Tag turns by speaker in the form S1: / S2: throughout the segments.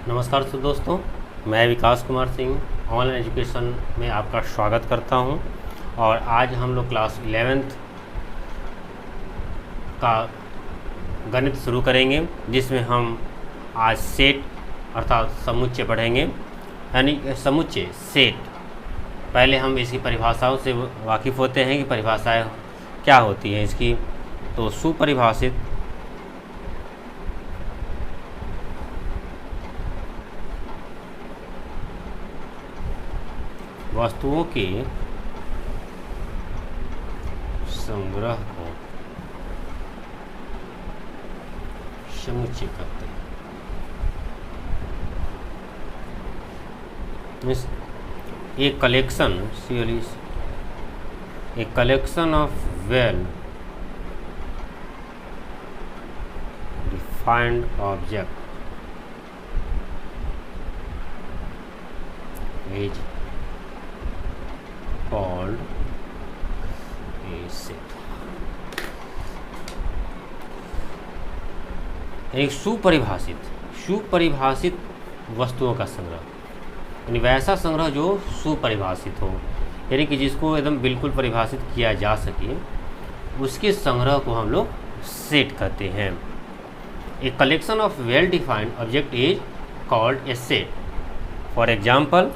S1: नमस्कार दोस्तों, मैं विकास कुमार सिंह ऑनलाइन एजुकेशन में आपका स्वागत करता हूं। और आज हम लोग क्लास 11th का गणित शुरू करेंगे, जिसमें हम आज सेट अर्थात समुच्चय पढ़ेंगे। यानी समुच्चय सेट, पहले हम इसकी परिभाषाओं से वाकिफ़ होते हैं कि परिभाषाएं क्या होती हैं इसकी। तो सुपरिभाषित वस्तुओं के संग्रह को समुच्चय कहते हैं। A collection of well defined object is called a set। एक सुपरिभाषित वस्तुओं का संग्रह, यानी वैसा संग्रह जो सुपरिभाषित हो, यानी कि जिसको एकदम बिल्कुल परिभाषित किया जा सके, उसके संग्रह को हम लोग सेट कहते हैं। A collection of well defined object is called a set. For example,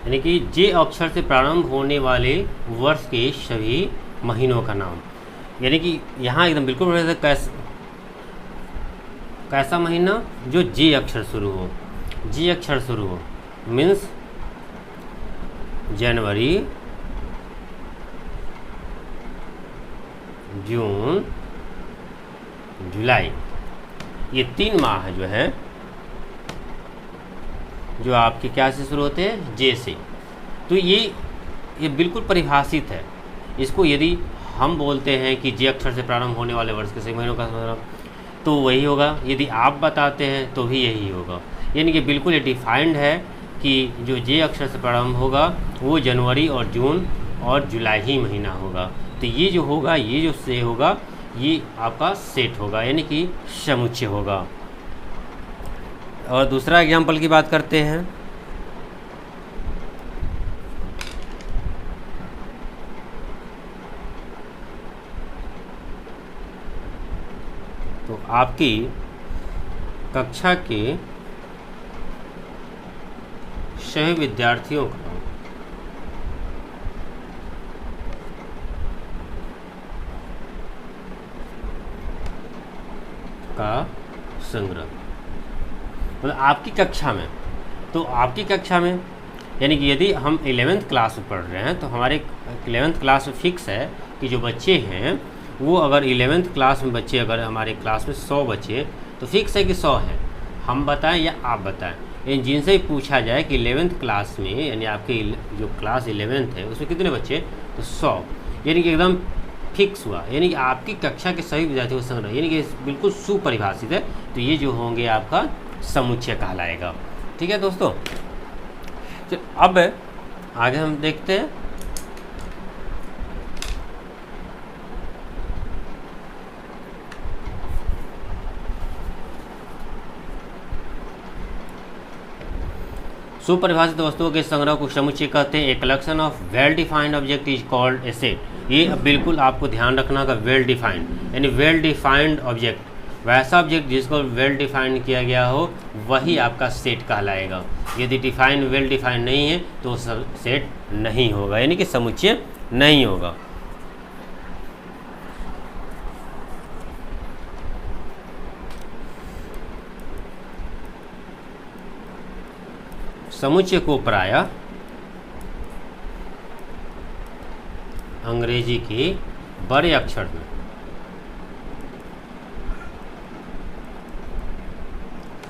S1: यानी कि जे अक्षर से प्रारंभ होने वाले वर्ष के सभी महीनों का नाम। यानी कि यहाँ एकदम बिल्कुल कैसा महीना जो जे अक्षर शुरू हो, जे अक्षर शुरू हो मीन्स जनवरी, जून, जुलाई, ये 3 माह जो है जो आपके क्या से शुरू होते हैं, जे से। तो ये बिल्कुल परिभाषित है। इसको यदि हम बोलते हैं कि जे अक्षर से प्रारंभ होने वाले वर्ष के सभी महीनों का संग्रह, तो वही होगा। यदि आप बताते हैं तो भी यही होगा। यानी कि बिल्कुल ये डिफाइंड है कि जो जे अक्षर से प्रारंभ होगा वो जनवरी और जून और जुलाई ही महीना होगा। तो ये जो होगा, ये जो से होगा, ये आपका सेट होगा, यानी कि समुच्चय होगा। और दूसरा एग्जाम्पल की बात करते हैं। तो आपकी कक्षा के सभी विद्यार्थियों का संग्रह, मतलब आपकी कक्षा में। तो आपकी कक्षा में यानी कि यदि हम 11th क्लास में पढ़ रहे हैं तो हमारे 11th क्लास में फिक्स है कि जो बच्चे हैं वो, अगर 11th क्लास में बच्चे अगर हमारे क्लास में 100 बच्चे, तो फिक्स है कि 100 है। हम बताएं या आप बताएं, इन जिनसे ही पूछा जाए कि 11th क्लास में, यानी आपके जो क्लास 11th है उसमें कितने बच्चे, तो 100, यानी कि एकदम फिक्स हुआ। यानी कि आपकी कक्षा के सभी विद्यार्थियों का संग्रह, यानी कि बिल्कुल सुपरिभाषित है। तो ये जो होंगे आपका समुच्चय कहलाएगा। ठीक है दोस्तों, तो अब आगे हम देखते हैं। सुपरिभाषित वस्तुओं के संग्रह को समुच्चय कहते हैं। A collection of well defined object is called a set. ये बिल्कुल आपको ध्यान रखना का वेल डिफाइंड, यानी वेल डिफाइंड ऑब्जेक्ट, वैसा ऑब्जेक्ट जिसको वेल डिफाइंड किया गया हो वही आपका सेट कहलाएगा। यदि डिफाइन वेल डिफाइंड नहीं है तो सेट नहीं होगा, यानी कि समुच्चय नहीं होगा। समुच्चय को प्रायः अंग्रेजी के बड़े अक्षर में,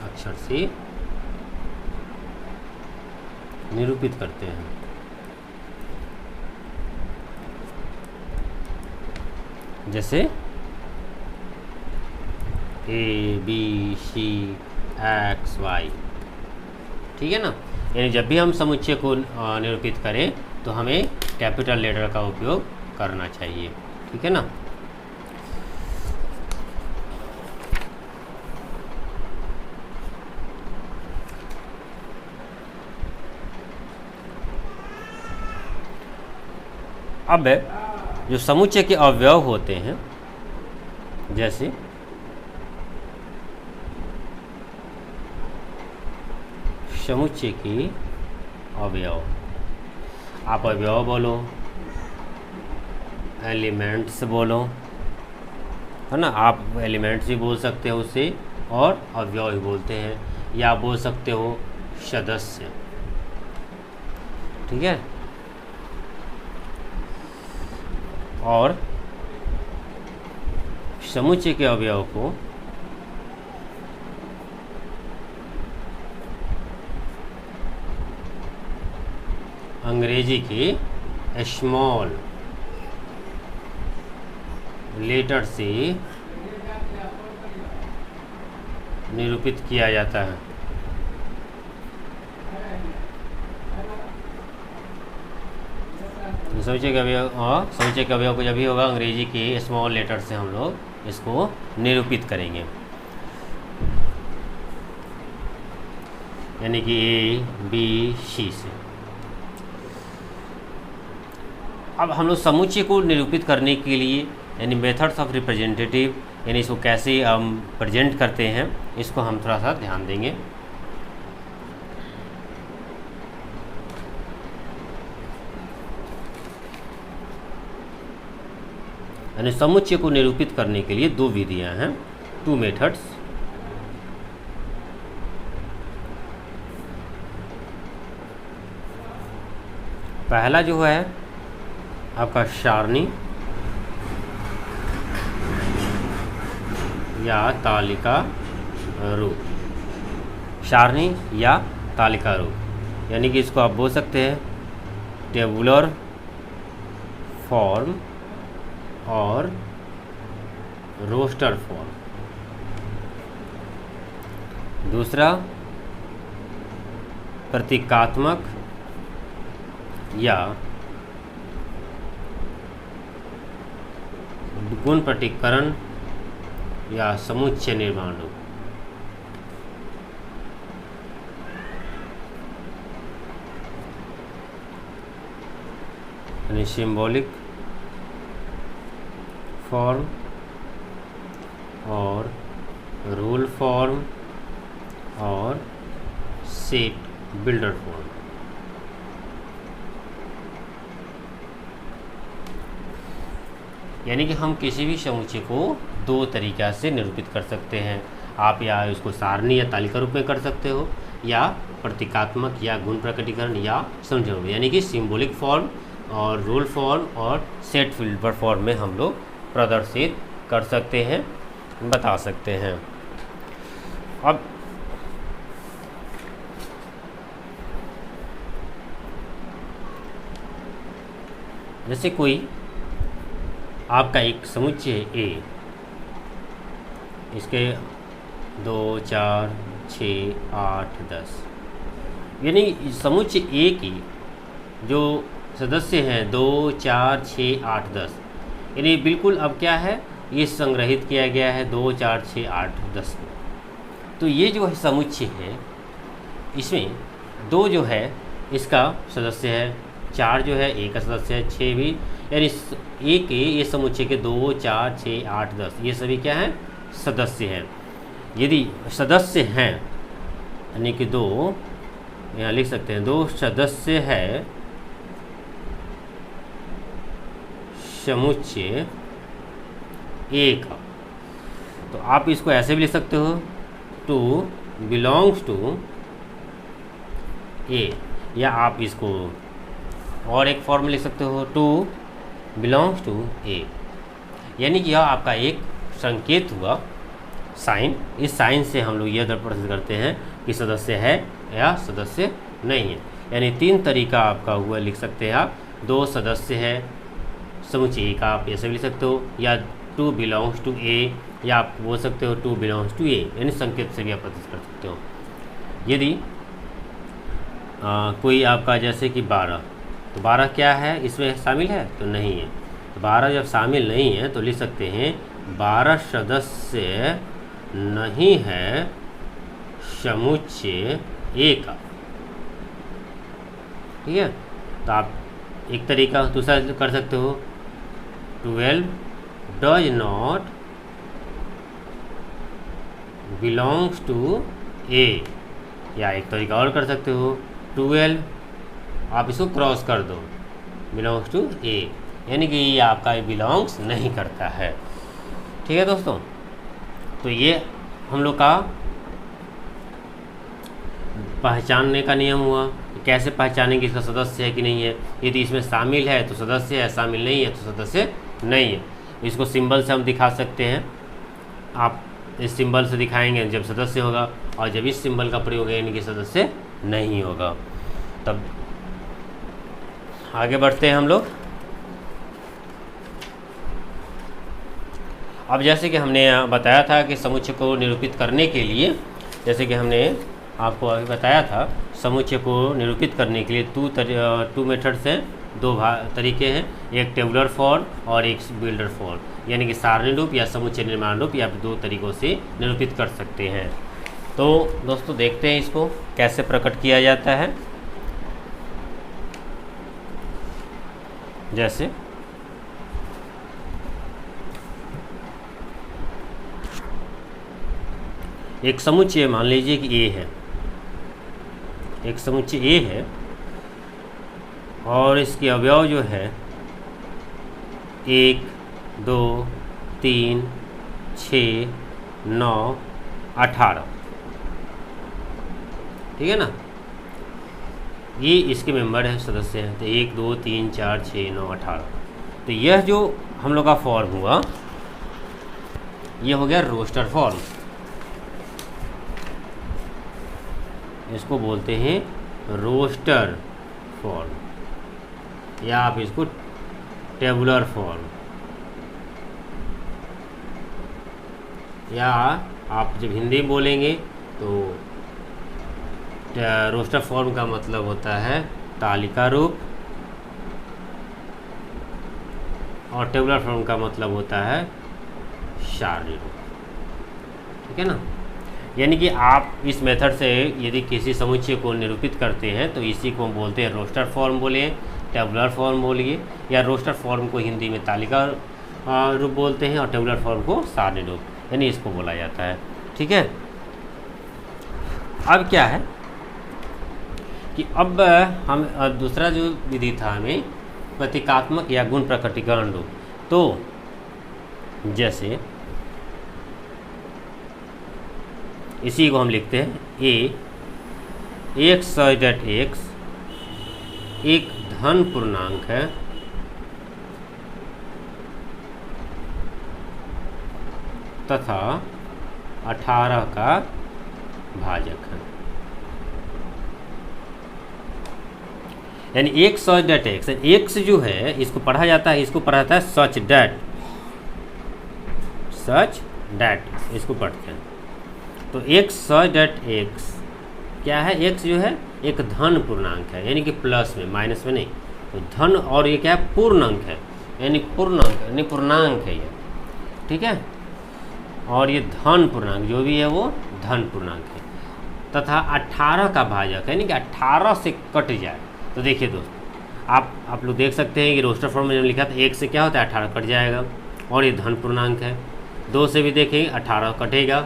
S1: अक्षर से निरूपित करते हैं। जैसे ABCXY, ठीक है ना। यानी जब भी हम समुच्चय को निरूपित करें तो हमें कैपिटल लेटर का उपयोग करना चाहिए, ठीक है ना। अब जो समुच्चय के अवयव होते हैं, जैसे समुच्चय के अवयव, आप अवयव बोलो, एलिमेंट्स बोलो, है ना। आप एलिमेंट्स भी बोल सकते हो उसे, और अवयव भी बोलते हैं, या आप बोल सकते हो सदस्य, ठीक है। और समुच्चय के अवयव को अंग्रेजी के स्मॉल लेटर से निरूपित किया जाता है। समुच्चय के अवयव, समुच्चय के अवयव को जब भी होगा अंग्रेजी के स्मॉल लेटर से हम लोग इसको निरूपित करेंगे, यानी कि ABC से। अब हम लोग समुच्चय को निरूपित करने के लिए यानी मेथड्स ऑफ रिप्रेजेंटेटिव, यानी इसको कैसे हम प्रेजेंट करते हैं, इसको हम थोड़ा सा ध्यान देंगे। यानी समुच्चय को निरूपित करने के लिए दो विधियां हैं, 2 मेथड्स। पहला जो है आपका सारणी या तालिका रूप, सारणी या तालिका रूप, यानी कि इसको आप बोल सकते हैं टेबुलर फॉर्म और रोस्टर फॉर्म। दूसरा प्रतीकात्मक या गुण प्रतीकरण या समुच्चय निर्माण रूप। यानी सिंबॉलिक फॉर्म और रूल फॉर्म और सेट बिल्डर फॉर्म। यानी कि हम किसी भी समुच्चय को 2 तरीक़ा से निरूपित कर सकते हैं। आप या इसको सारणी या तालिका रूप में कर सकते हो, या प्रतीकात्मक या गुण प्रकटीकरण या समुच्चय रूप, यानी कि सिंबॉलिक फॉर्म और रूल फॉर्म और सेट बिल्डर फॉर्म में हम लोग प्रदर्शित कर सकते हैं, बता सकते हैं। अब जैसे कोई आपका एक समुच्चय A, इसके 2, 4, 6, 8, 10, यानी समुच्चय A की जो सदस्य हैं 2, 4, 6, 8, 10, यानी बिल्कुल अब क्या है, ये संग्रहित किया गया है 2, 4, 6, 8, 10 को। तो ये जो है समुच्चय है, इसमें 2 जो है इसका सदस्य है, 4 जो है A का सदस्य है, 6 भी, यानी A के ये समुच्चय के 2, 4, 6, 8, 10 ये सभी क्या हैं, सदस्य हैं। यदि सदस्य हैं यानी कि 2, यहाँ लिख सकते हैं 2 सदस्य है समुच्चय A का, तो आप इसको ऐसे भी लिख सकते हो, 2 बिलोंग्स टू A, या आप इसको और एक फॉर्म लिख सकते हो, 2 बिलोंग्स टू ए, यानी कि यह आपका एक संकेत हुआ साइन। इस साइन से हम लोग यह प्रदर्शित करते हैं कि सदस्य है या सदस्य नहीं है। यानी 3 तरीका आपका हुआ लिख सकते हैं आप। 2 सदस्य है समुच्चय का आप ऐसे भी लिख सकते हो, या 2 बिलोंग्स टू ए, या आप बोल सकते हो 2 बिलोंग्स टू ए, यानी संकेत से भी आप प्रदर्शित कर सकते हो। यदि कोई आपका जैसे कि 12, तो 12 क्या है, इसमें शामिल है तो नहीं है। तो 12 जब शामिल नहीं है तो लिख सकते हैं 12 सदस्य नहीं है समुच्चय ए का। ठीक है, तो आप एक तरीका दूसरा कर सकते हो, 12 डज नॉट बिलोंग्स टू ए, या एक तरीका और कर सकते हो 12, आप इसको क्रॉस कर दो, बिलोंग्स टू ए, यानी कि ये आपका बिलोंग्स नहीं करता है। ठीक है दोस्तों, तो ये हम लोग का पहचानने का नियम हुआ। कैसे पहचानेंगे इसका सदस्य है कि नहीं है। यदि इसमें शामिल है तो सदस्य है, शामिल नहीं है तो सदस्य नहीं है। इसको सिंबल से हम दिखा सकते हैं। आप इस सिंबल से दिखाएंगे जब सदस्य होगा, और जब इस सिंबल का प्रयोग यानी कि सदस्य नहीं होगा। तब आगे बढ़ते हैं हम लोग। अब जैसे कि हमने बताया था कि समुच्चय को निरूपित करने के लिए, जैसे कि हमने आपको अभी बताया था, समुच्चय को निरूपित करने के लिए 2 मेथड्स हैं, 2 तरीके हैं, एक टेबुलर फॉर्म और एक बिल्डर फॉर्म, यानी कि सारणी रूप या समुच्चय निर्माण रूप, या 2 तरीकों से निरूपित कर सकते हैं। तो दोस्तों देखते हैं इसको कैसे प्रकट किया जाता है। जैसे एक समुच्चय मान लीजिए कि ए है, एक समुच्चय ए है और इसके अवयव जो है 1, 2, 3, 6, 9, 18। ठीक है ना, ये इसके मेंबर है, सदस्य हैं। तो 1, 2, 3, 4, 6, 9, 18। तो यह जो हम लोग का फॉर्म हुआ, ये हो गया रोस्टर फॉर्म। इसको बोलते हैं रोस्टर फॉर्म, या आप इसको टेबुलर फॉर्म, या आप जब हिंदी बोलेंगे तो रोस्टर फॉर्म का मतलब होता है तालिका रूप, और टेबुलर फॉर्म का मतलब होता है सारणी रूप। ठीक है ना, यानी कि आप इस मेथड से यदि किसी समुच्चय को निरूपित करते हैं तो इसी को हम बोलते हैं रोस्टर फॉर्म बोलिए, टेबुलर फॉर्म बोलिए, या रोस्टर फॉर्म को हिंदी में तालिका रूप बोलते हैं और टेबुलर फॉर्म को सारणी रूप, यानी इसको बोला जाता है। ठीक है, अब क्या है कि अब हम दूसरा जो विधि था हमें प्रतीकात्मक या गुण प्रकटीकरण रूप। तो जैसे इसी को हम लिखते हैं x एक धन पूर्णांक है तथा 18 का भाजक है। यानी x जो है इसको पढ़ा जाता है, इसको पढ़ा जाता है सच डैट, इसको पढ़ते हैं। तो x क्या है, x जो है एक धन पूर्णांक है, यानी कि प्लस में, माइनस में नहीं। तो धन, और ये क्या है, पूर्ण अंक है, यानी पूर्णांक यानी पूर्णांक है ये। ठीक है, और ये धन पूर्णांक जो भी है वो धन पूर्णांक है, तथा 18 का भाजक, यानी कि 18 से कट जाए। तो देखिए दोस्तों, आप लोग देख सकते हैं कि रोस्टर फॉर्म में लिखा था 1 से क्या होता है 18 कट जाएगा, और ये धन पूर्णांक है। 2 से भी देखेंगे 18 कटेगा,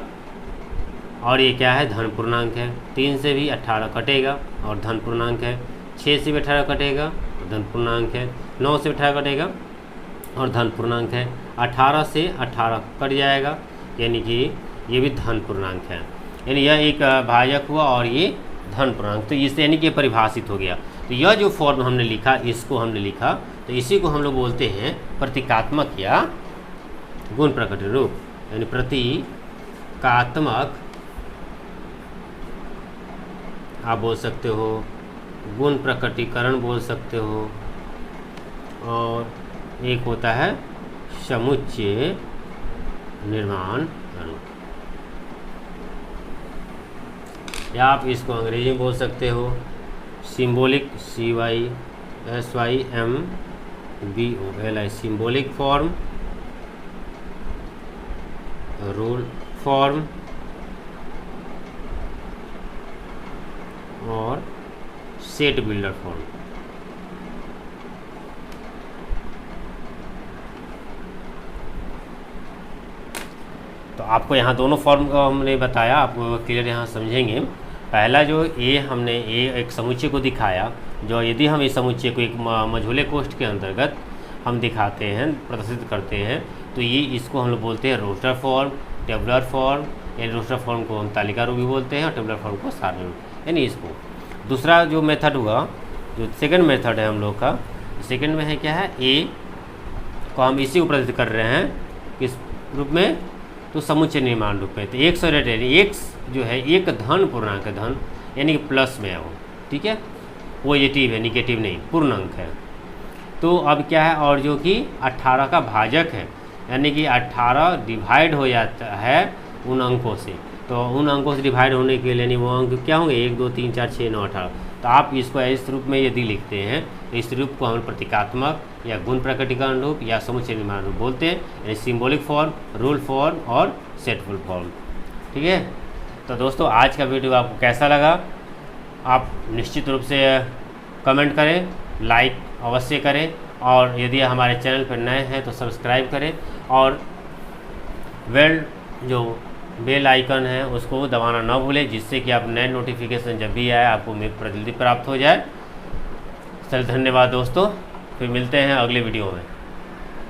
S1: और ये क्या है, धन पूर्णांक है। 3 से भी 18 कटेगा और धन पूर्णांक है। 6 से भी 18 कटेगा और धन पूर्णांक है। 9 से भी 18 कटेगा और धन पूर्णांक है। 18 से 18 कट जाएगा, यानी कि ये भी धन पूर्णांक है, यानी यह एक भाजक हुआ और ये धन पूर्णांक। तो इससे यानी कि परिभाषित हो गया। तो यह जो फॉर्म हमने लिखा, इसको हमने लिखा तो इसी को हम लोग बोलते हैं प्रतीकात्मक या गुण प्रकट रूप, यानी प्रतीकात्मक आप बोल सकते हो, गुण प्रकटीकरण बोल सकते हो, और एक होता है समुच्चय निर्माण रूप, या आप इसको अंग्रेजी में बोल सकते हो symbolic, SYMBOLI, symbolic form, rule form और सेट बिल्डर फॉर्म। तो आपको यहाँ दोनों फॉर्म का हमने बताया, आपको क्लियर यहाँ समझेंगे। पहला जो हमने एक समुच्चय को दिखाया, जो यदि हम इस समुच्चय को एक मझोले कोष्ठ के अंतर्गत हम दिखाते हैं, प्रदर्शित करते हैं, तो इसको हम लोग बोलते हैं रोस्टर फॉर्म, टेबुलर फॉर्म, यानी रोस्टर फॉर्म को हम तालिका रूप भी बोलते हैं और टेबुलर फॉर्म को सारणी रूप, यानी इसको। दूसरा जो मेथड हुआ, जो सेकंड मेथड है हम लोग का, सेकंड में है क्या है, को हम इसी को प्रदर्शित कर रहे हैं किस रूप में, तो समुच्चय निर्माण रूप में। तो एक्स और एक्स जो है एक धन पूर्णांक है, धन यानी कि प्लस में है वो, ठीक है, पॉजिटिव है, निगेटिव नहीं, पूर्ण अंक है। तो अब क्या है, और जो कि 18 का भाजक है, यानी कि 18 डिवाइड हो जाता है उन अंकों से। तो उन अंकों से डिवाइड होने के लिए, यानी वो अंक क्या होंगे, 1 2 3 4 6 9 18। तो आप इसको इस रूप में यदि लिखते हैं तो इस रूप को हम प्रतीकात्मक या गुण प्रकटीकरण रूप या समुच्चय निर्माण रूप बोलते हैं, यानी सिंबॉलिक फॉर्म, रूल फॉर्म और सेटफुल फॉर्म। ठीक है, तो दोस्तों आज का वीडियो आपको कैसा लगा, आप निश्चित रूप से कमेंट करें, लाइक अवश्य करें, और यदि हमारे चैनल पर नए हैं तो सब्सक्राइब करें, और जो बेल आइकन है उसको दबाना ना भूलें, जिससे कि आप नए नोटिफिकेशन जब भी आए आपको जल्दी प्राप्त हो जाए। चल धन्यवाद दोस्तों, फिर मिलते हैं अगले वीडियो में।